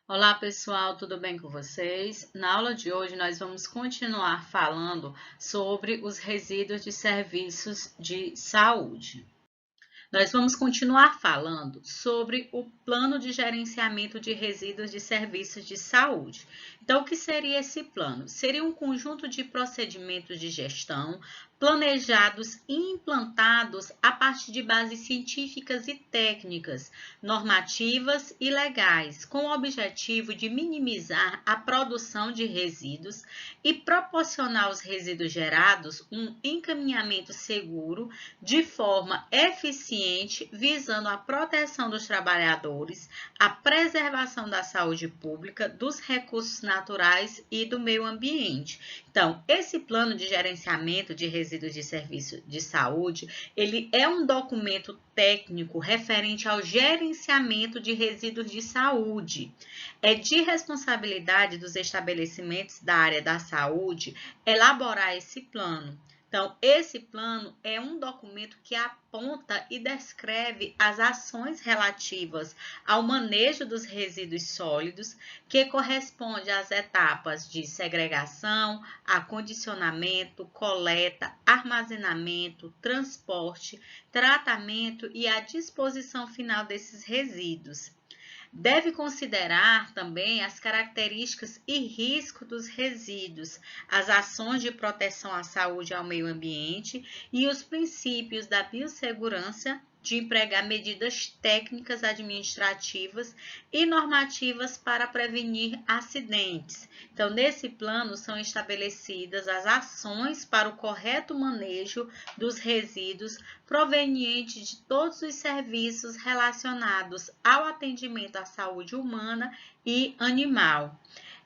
Olá pessoal, tudo bem com vocês? Na aula de hoje nós vamos continuar falando sobre os resíduos de serviços de saúde. Nós vamos continuar falando sobre o plano de gerenciamento de resíduos de serviços de saúde. Então, o que seria esse plano? Seria um conjunto de procedimentos de gestão planejados e implantados a partir de bases científicas e técnicas, normativas e legais, com o objetivo de minimizar a produção de resíduos e proporcionar aos resíduos gerados um encaminhamento seguro de forma eficiente, visando a proteção dos trabalhadores, a preservação da saúde pública, dos recursos naturais e do meio ambiente. Então, esse plano de gerenciamento de resíduos de serviço de saúde, ele é um documento técnico referente ao gerenciamento de resíduos de saúde. É de responsabilidade dos estabelecimentos da área da saúde elaborar esse plano. Então, esse plano é um documento que aponta e descreve as ações relativas ao manejo dos resíduos sólidos, que corresponde às etapas de segregação, acondicionamento, coleta, armazenamento, transporte, tratamento e a disposição final desses resíduos. Deve considerar também as características e risco dos resíduos, as ações de proteção à saúde e ao meio ambiente e os princípios da biossegurança de empregar medidas técnicas administrativas e normativas para prevenir acidentes. Então, nesse plano são estabelecidas as ações para o correto manejo dos resíduos provenientes de todos os serviços relacionados ao atendimento à saúde humana e animal.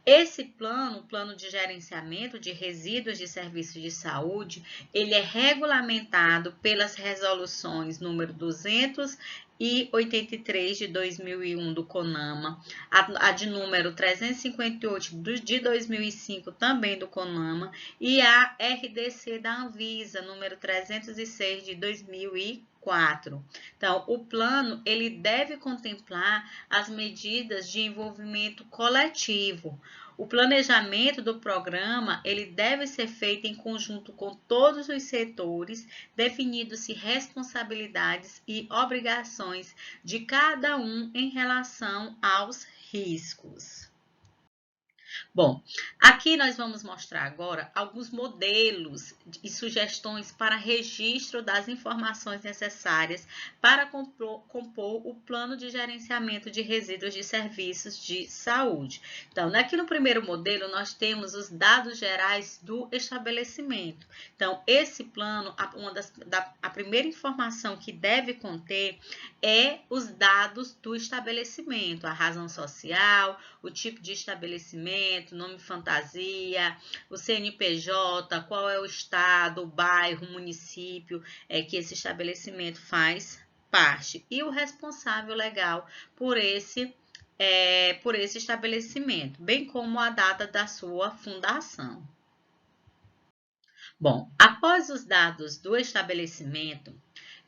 Esse plano, o plano de gerenciamento de resíduos de serviços de saúde, ele é regulamentado pelas resoluções número 283 de 2001 do CONAMA, a de número 358 de 2005 também do CONAMA e a RDC da Anvisa, número 306 de 2004. Então, o plano ele deve contemplar as medidas de envolvimento coletivo. O planejamento do programa ele deve ser feito em conjunto com todos os setores, definindo-se responsabilidades e obrigações de cada um em relação aos riscos. Bom, aqui nós vamos mostrar agora alguns modelos e sugestões para registro das informações necessárias para compor o plano de gerenciamento de resíduos de serviços de saúde. Então, aqui no primeiro modelo, nós temos os dados gerais do estabelecimento. Então, esse plano, a primeira informação que deve conter é os dados do estabelecimento, a razão social, o tipo de estabelecimento, nome fantasia, o CNPJ, qual é o estado, o bairro, o município que esse estabelecimento faz parte e o responsável legal por esse estabelecimento, bem como a data da sua fundação. Bom, após os dados do estabelecimento,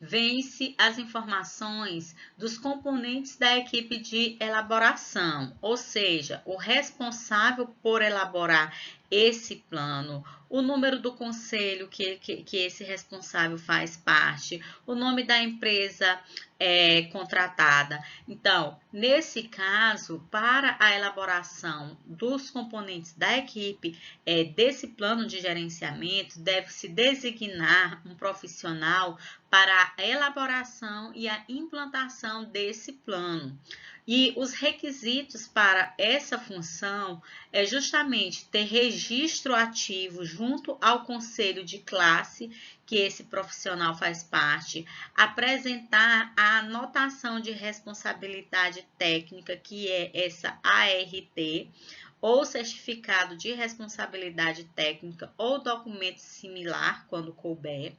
vêm-se as informações dos componentes da equipe de elaboração, ou seja, o responsável por elaborar esse plano, o número do conselho que esse responsável faz parte, o nome da empresa contratada. Então, nesse caso, para a elaboração dos componentes da equipe desse plano de gerenciamento, deve-se designar um profissional para a elaboração e a implantação desse plano. E os requisitos para essa função é justamente ter registro ativo junto ao conselho de classe que esse profissional faz parte, apresentar a anotação de responsabilidade técnica, que é essa ART, ou certificado de responsabilidade técnica ou documento similar, quando couber,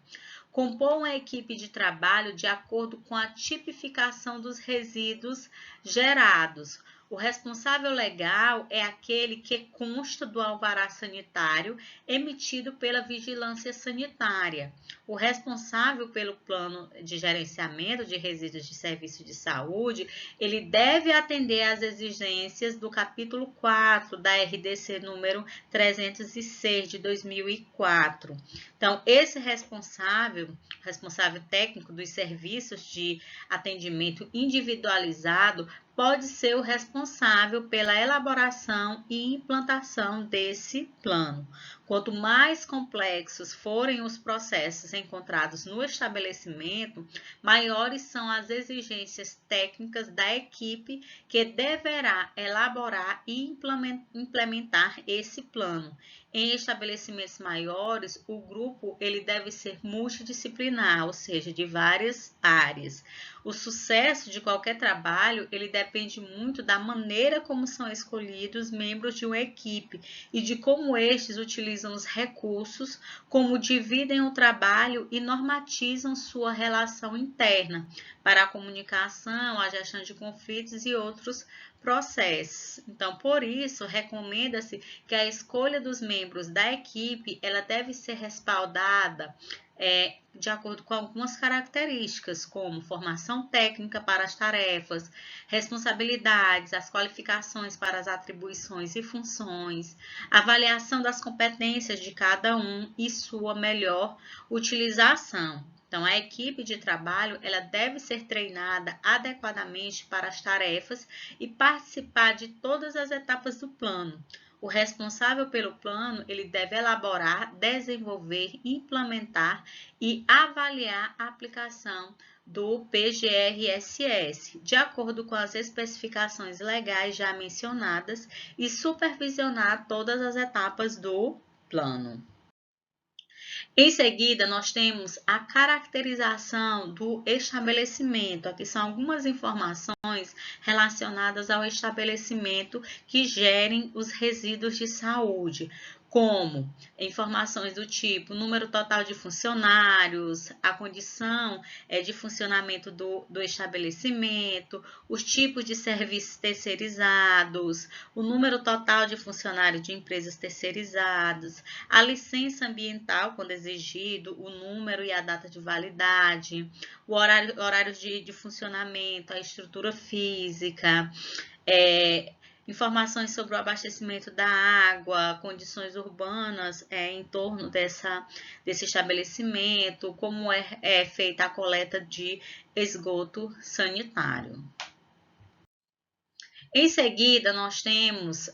compor uma equipe de trabalho de acordo com a tipificação dos resíduos gerados, O responsável legal é aquele que consta do alvará sanitário emitido pela vigilância sanitária. O responsável pelo plano de gerenciamento de resíduos de serviço de saúde, ele deve atender às exigências do capítulo 4 da RDC número 306 de 2004. Então, esse responsável técnico dos serviços de atendimento individualizado, pode ser o responsável pela elaboração e implantação desse plano. Quanto mais complexos forem os processos encontrados no estabelecimento, maiores são as exigências técnicas da equipe que deverá elaborar e implementar esse plano. Em estabelecimentos maiores, o grupo ele deve ser multidisciplinar, ou seja, de várias áreas. O sucesso de qualquer trabalho, ele depende muito da maneira como são escolhidos membros de uma equipe e de como estes utilizam os recursos, como dividem o trabalho e normatizam sua relação interna para a comunicação, a gestão de conflitos e outros processos. Então, por isso, recomenda-se que a escolha dos membros da equipe, ela deve ser respaldada de acordo com algumas características, como formação técnica para as tarefas, responsabilidades, as qualificações para as atribuições e funções, avaliação das competências de cada um e sua melhor utilização. Então, a equipe de trabalho ela deve ser treinada adequadamente para as tarefas e participar de todas as etapas do plano. O responsável pelo plano, ele deve elaborar, desenvolver, implementar e avaliar a aplicação do PGRSS, de acordo com as especificações legais já mencionadas, e supervisionar todas as etapas do plano. Em seguida, nós temos a caracterização do estabelecimento. Aqui são algumas informações relacionadas ao estabelecimento que gerem os resíduos de saúde, como informações do tipo número total de funcionários, a condição de funcionamento do estabelecimento, os tipos de serviços terceirizados, o número total de funcionários de empresas terceirizadas, a licença ambiental, quando exigido, o número e a data de validade, o horário de funcionamento, a estrutura física, informações sobre o abastecimento da água, condições urbanas em torno desse estabelecimento, como é feita a coleta de esgoto sanitário. Em seguida, nós temos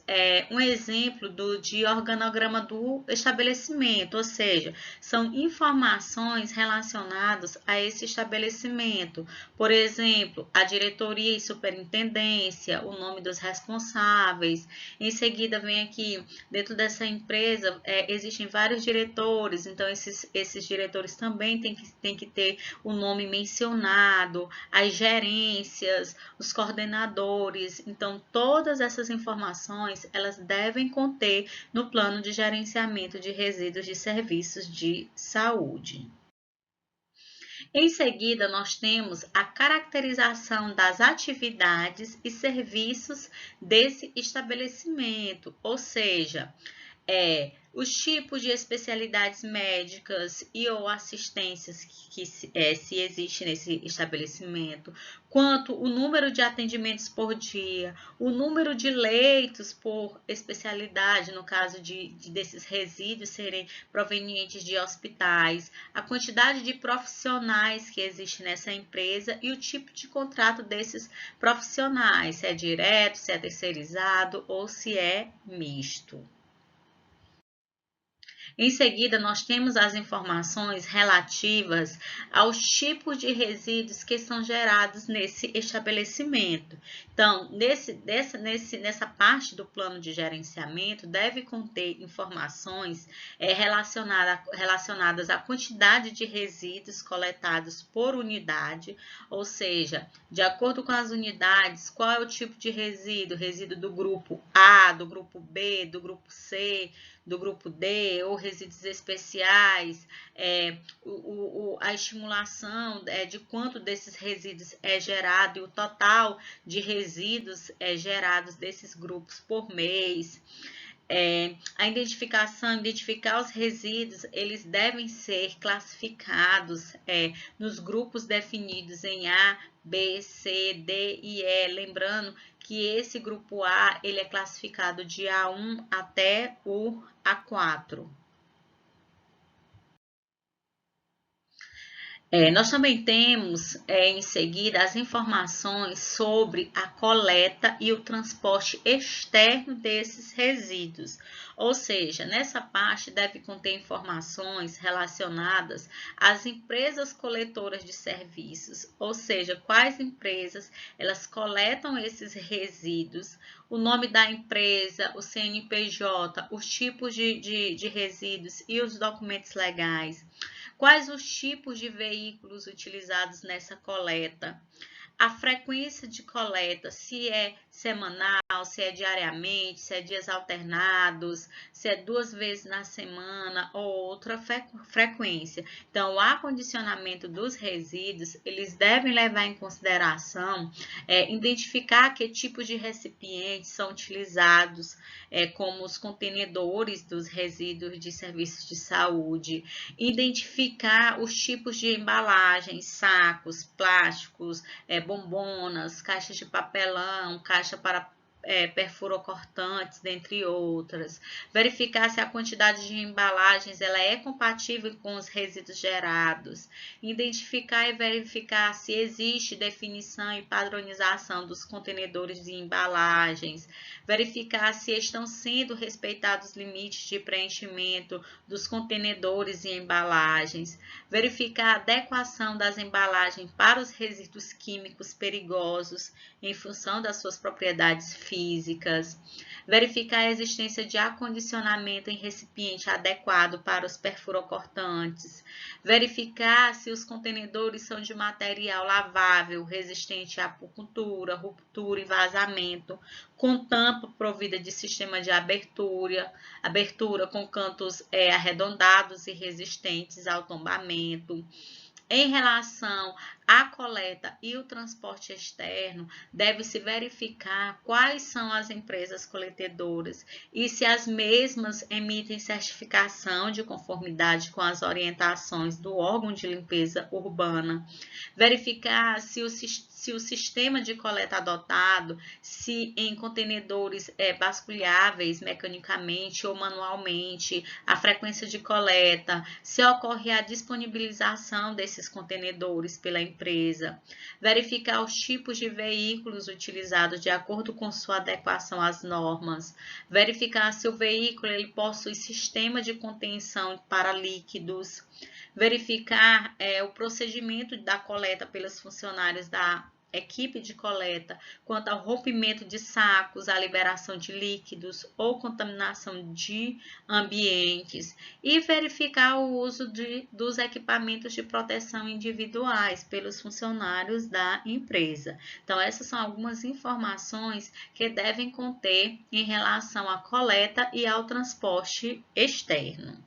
um exemplo de organograma do estabelecimento, ou seja, são informações relacionadas a esse estabelecimento. Por exemplo, a diretoria e superintendência, o nome dos responsáveis. Em seguida, vem aqui, dentro dessa empresa, existem vários diretores, então esses diretores também têm que ter o nome mencionado, as gerências, os coordenadores. Então, todas essas informações, elas devem conter no plano de gerenciamento de resíduos de serviços de saúde. Em seguida, nós temos a caracterização das atividades e serviços desse estabelecimento, ou seja, os tipos de especialidades médicas e ou assistências que se existe nesse estabelecimento, quanto o número de atendimentos por dia, o número de leitos por especialidade, no caso desses resíduos serem provenientes de hospitais, a quantidade de profissionais que existe nessa empresa e o tipo de contrato desses profissionais, se é direto, se é terceirizado ou se é misto. Em seguida, nós temos as informações relativas aos tipos de resíduos que são gerados nesse estabelecimento. Então, nessa parte do plano de gerenciamento, deve conter informações relacionadas à quantidade de resíduos coletados por unidade, ou seja, de acordo com as unidades, qual é o tipo de resíduo do grupo A, do grupo B, do grupo C, do grupo D, ou resíduos especiais, a estimulação de quanto desses resíduos é gerado e o total de resíduos gerados desses grupos por mês. Identificar os resíduos, eles devem ser classificados nos grupos definidos em A, B, C, D e E, lembrando que esse grupo A ele é classificado de A1 até o A4. Nós também temos em seguida as informações sobre a coleta e o transporte externo desses resíduos. Ou seja, nessa parte deve conter informações relacionadas às empresas coletoras de serviços, ou seja, quais empresas elas coletam esses resíduos, o nome da empresa, o CNPJ, os tipos de resíduos e os documentos legais. Quais os tipos de veículos utilizados nessa coleta? A frequência de coleta, se é semanal, se é diariamente, se é dias alternados, se é 2 vezes na semana ou outra frequência. Então, o acondicionamento dos resíduos, eles devem levar em consideração identificar que tipos de recipientes são utilizados, como os contenedores dos resíduos de serviços de saúde, identificar os tipos de embalagens, sacos, plásticos, bombonas, caixas de papelão, caixa para perfurocortantes, dentre outras. Verificar se a quantidade de embalagens ela é compatível com os resíduos gerados. Identificar e verificar se existe definição e padronização dos contenedores de embalagens. Verificar se estão sendo respeitados os limites de preenchimento dos contenedores e embalagens. Verificar a adequação das embalagens para os resíduos químicos perigosos em função das suas propriedades físicas, verificar a existência de acondicionamento em recipiente adequado para os perfurocortantes, verificar se os contenedores são de material lavável, resistente à acupuntura, ruptura e vazamento, com tampa provida de sistema de abertura com cantos arredondados e resistentes ao tombamento. Em relação à coleta e o transporte externo, deve-se verificar quais são as empresas coletadoras e se as mesmas emitem certificação de conformidade com as orientações do órgão de limpeza urbana. Verificar se o sistema de coleta adotado, se em contenedores basculháveis mecanicamente ou manualmente, a frequência de coleta, se ocorre a disponibilização desses contenedores pela empresa, verificar os tipos de veículos utilizados de acordo com sua adequação às normas, verificar se o veículo ele possui sistema de contenção para líquidos, verificar o procedimento da coleta pelos funcionários da equipe de coleta quanto ao rompimento de sacos, a liberação de líquidos ou contaminação de ambientes e verificar o uso dos equipamentos de proteção individuais pelos funcionários da empresa. Então, essas são algumas informações que devem conter em relação à coleta e ao transporte externo.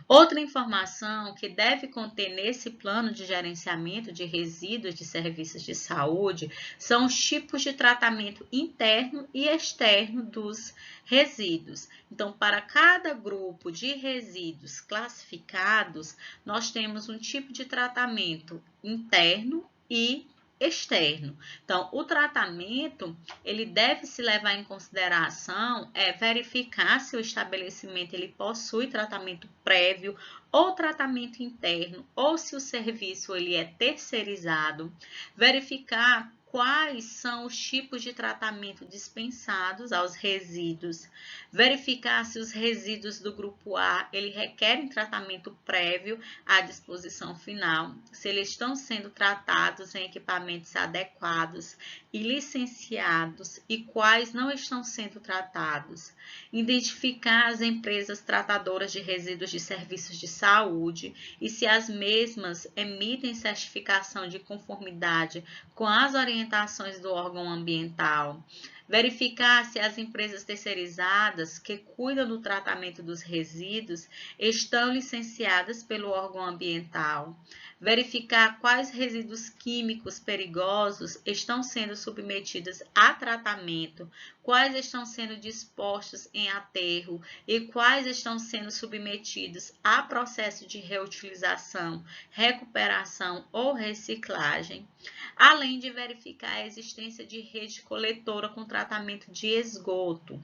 Outra informação que deve conter nesse plano de gerenciamento de resíduos de serviços de saúde são os tipos de tratamento interno e externo dos resíduos. Então, para cada grupo de resíduos classificados, nós temos um tipo de tratamento interno e externo. Então, o tratamento, ele deve se levar em consideração, verificar se o estabelecimento ele possui tratamento prévio ou tratamento interno, ou se o serviço ele é terceirizado, verificar quais são os tipos de tratamento dispensados aos resíduos, verificar se os resíduos do grupo A ele requerem tratamento prévio à disposição final, se eles estão sendo tratados em equipamentos adequados e licenciados e quais não estão sendo tratados, identificar as empresas tratadoras de resíduos de serviços de saúde e se as mesmas emitem certificação de conformidade com as orientações do órgão ambiental, verificar se as empresas terceirizadas que cuidam do tratamento dos resíduos estão licenciadas pelo órgão ambiental, verificar quais resíduos químicos perigosos estão sendo submetidos a tratamento, quais estão sendo dispostos em aterro e quais estão sendo submetidos a processo de reutilização, recuperação ou reciclagem, além de verificar a existência de rede coletora com tratamento de esgoto.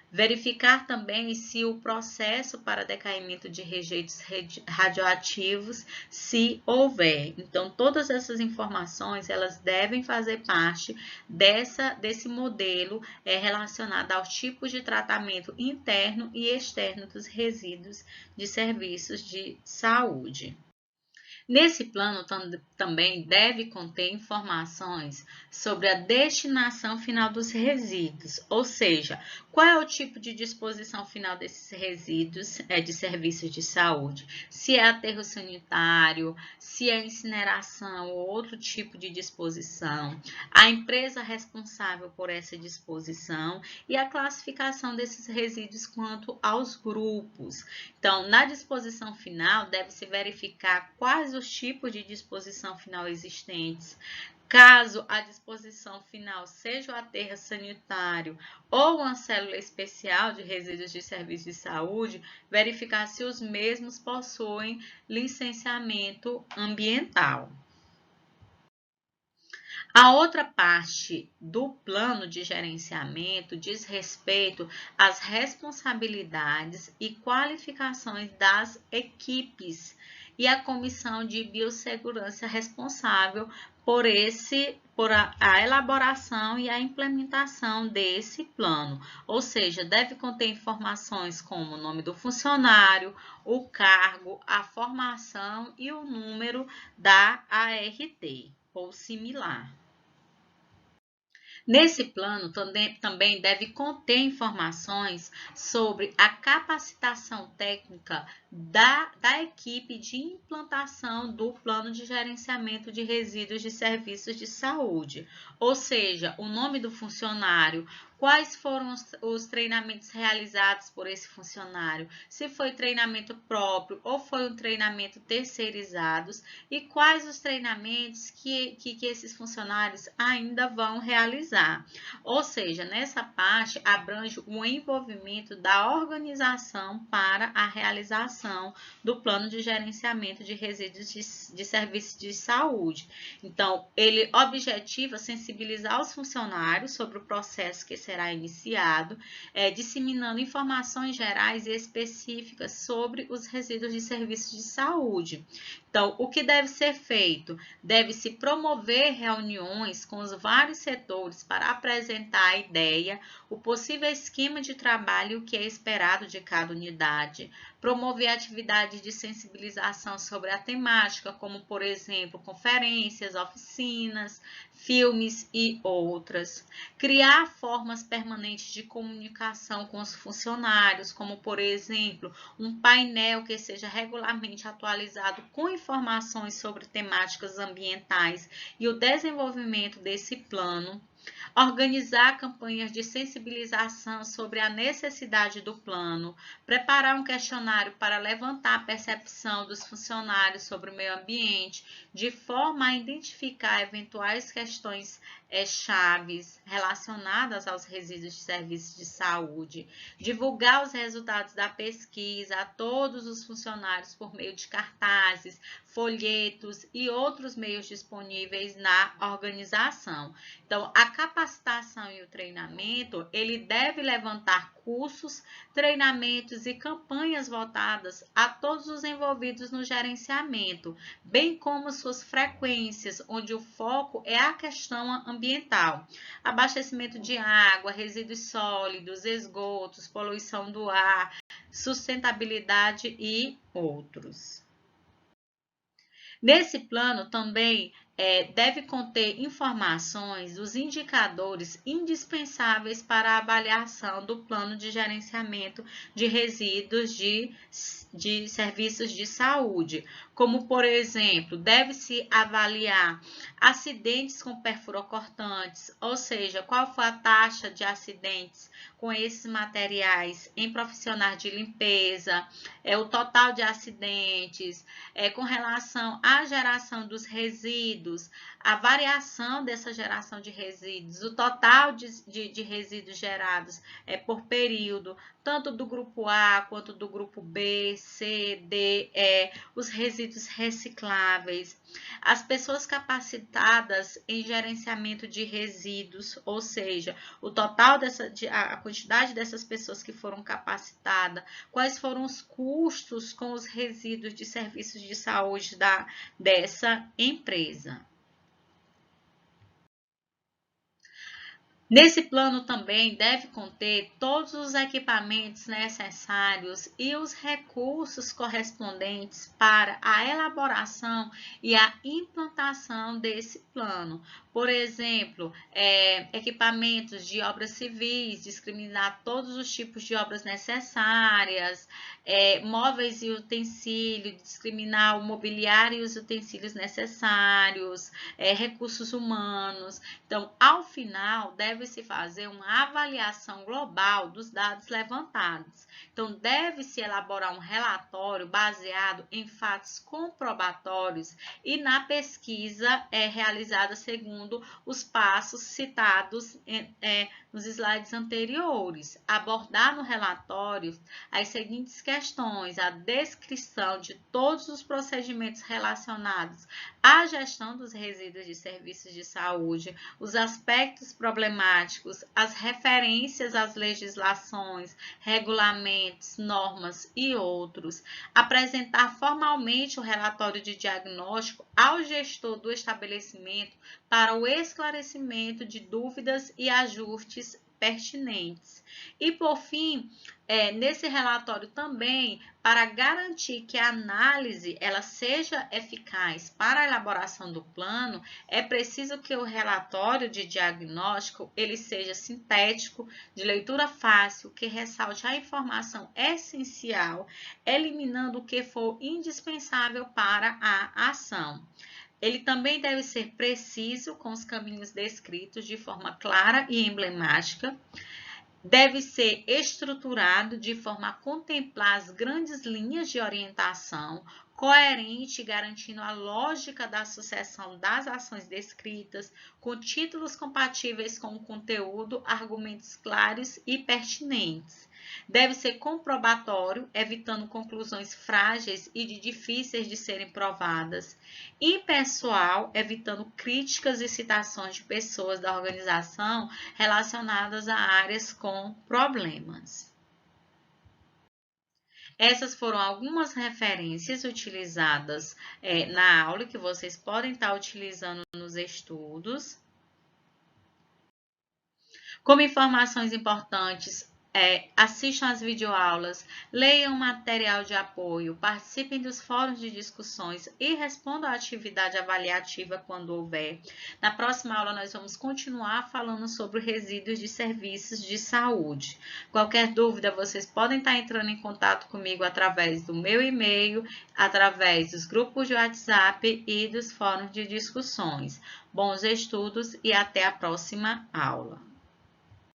Verificar também se o processo para decaimento de rejeitos radioativos, se houver. Então, todas essas informações, elas devem fazer parte desse modelo relacionado aos tipos de tratamento interno e externo dos resíduos de serviços de saúde. Nesse plano também deve conter informações sobre a destinação final dos resíduos, ou seja, qual é o tipo de disposição final desses resíduos de serviços de saúde, se é aterro sanitário, se é incineração ou outro tipo de disposição, a empresa responsável por essa disposição e a classificação desses resíduos quanto aos grupos. Então, na disposição final, deve-se verificar quais os tipos de disposição final existentes. Caso a disposição final seja o aterro sanitário ou uma célula especial de resíduos de serviço de saúde, verificar se os mesmos possuem licenciamento ambiental. A outra parte do plano de gerenciamento diz respeito às responsabilidades e qualificações das equipes e a comissão de biossegurança responsável por a elaboração e a implementação desse plano, ou seja, deve conter informações como o nome do funcionário, o cargo, a formação e o número da ART ou similar. Nesse plano, também deve conter informações sobre a capacitação técnica da equipe de implantação do plano de gerenciamento de resíduos de serviços de saúde, ou seja, o nome do funcionário, quais foram os treinamentos realizados por esse funcionário, se foi treinamento próprio ou foi um treinamento terceirizado e quais os treinamentos que esses funcionários ainda vão realizar. Ou seja, nessa parte abrange o envolvimento da organização para a realização do plano de gerenciamento de resíduos de serviços de saúde. Então, ele objetiva sensibilizar os funcionários sobre o processo que será iniciado, disseminando informações gerais e específicas sobre os resíduos de serviços de saúde. Então, o que deve ser feito? Deve-se promover reuniões com os vários setores para apresentar a ideia, o possível esquema de trabalho e o que é esperado de cada unidade. Promover atividades de sensibilização sobre a temática, como, por exemplo, conferências, oficinas, filmes e outras. Criar formas permanentes de comunicação com os funcionários, como, por exemplo, um painel que seja regularmente atualizado com informações sobre temáticas ambientais e o desenvolvimento desse plano. Organizar campanhas de sensibilização sobre a necessidade do plano, preparar um questionário para levantar a percepção dos funcionários sobre o meio ambiente, de forma a identificar eventuais questões chaves relacionadas aos resíduos de serviços de saúde, divulgar os resultados da pesquisa a todos os funcionários por meio de cartazes, folhetos e outros meios disponíveis na organização. Então, a capacitação e o treinamento, ele deve levantar cursos, treinamentos e campanhas voltadas a todos os envolvidos no gerenciamento, bem como suas frequências, onde o foco é a questão ambiental, abastecimento de água, resíduos sólidos, esgotos, poluição do ar, sustentabilidade e outros. Nesse plano também deve conter informações dos indicadores indispensáveis para a avaliação do plano de gerenciamento de resíduos de serviços de saúde, como, por exemplo, deve-se avaliar acidentes com perfurocortantes, ou seja, qual foi a taxa de acidentes com esses materiais em profissionais de limpeza, o total de acidentes, com relação à geração dos resíduos, a variação dessa geração de resíduos, o total de resíduos gerados por período, tanto do grupo A quanto do grupo B, C, D, E, os resíduos recicláveis, as pessoas capacitadas em gerenciamento de resíduos, ou seja, o total a quantidade dessas pessoas que foram capacitadas, quais foram os custos com os resíduos de serviços de saúde dessa empresa. Nesse plano também deve conter todos os equipamentos necessários e os recursos correspondentes para a elaboração e a implantação desse plano. Por exemplo, equipamentos de obras civis, discriminar todos os tipos de obras necessárias, móveis e utensílios, discriminar o mobiliário e os utensílios necessários, recursos humanos. Então, ao final, deve-se fazer uma avaliação global dos dados levantados. Então, deve-se elaborar um relatório baseado em fatos comprobatórios e na pesquisa realizada segundo os passos citados nos slides anteriores. Abordar no relatório as seguintes questões: a descrição de todos os procedimentos relacionados à gestão dos resíduos de serviços de saúde, os aspectos problemáticos, as referências às legislações, regulamentos, normas e outros. Apresentar formalmente o relatório de diagnóstico ao gestor do estabelecimento para o esclarecimento de dúvidas e ajustes pertinentes. E, por fim, nesse relatório também, para garantir que a análise ela seja eficaz para a elaboração do plano, é preciso que o relatório de diagnóstico ele seja sintético, de leitura fácil, que ressalte a informação essencial, eliminando o que for indispensável para a ação. Ele também deve ser preciso com os caminhos descritos de forma clara e emblemática. Deve ser estruturado de forma a contemplar as grandes linhas de orientação, coerente, garantindo a lógica da sucessão das ações descritas, com títulos compatíveis com o conteúdo, argumentos claros e pertinentes. Deve ser comprobatório, evitando conclusões frágeis e difíceis de serem provadas. Impessoal, evitando críticas e citações de pessoas da organização relacionadas a áreas com problemas. Essas foram algumas referências utilizadas na aula que vocês podem estar utilizando nos estudos. Como informações importantes, assistam às videoaulas, leiam material de apoio, participem dos fóruns de discussões e respondam à atividade avaliativa quando houver. Na próxima aula, nós vamos continuar falando sobre resíduos de serviços de saúde. Qualquer dúvida, vocês podem estar entrando em contato comigo através do meu e-mail, através dos grupos de WhatsApp e dos fóruns de discussões. Bons estudos e até a próxima aula.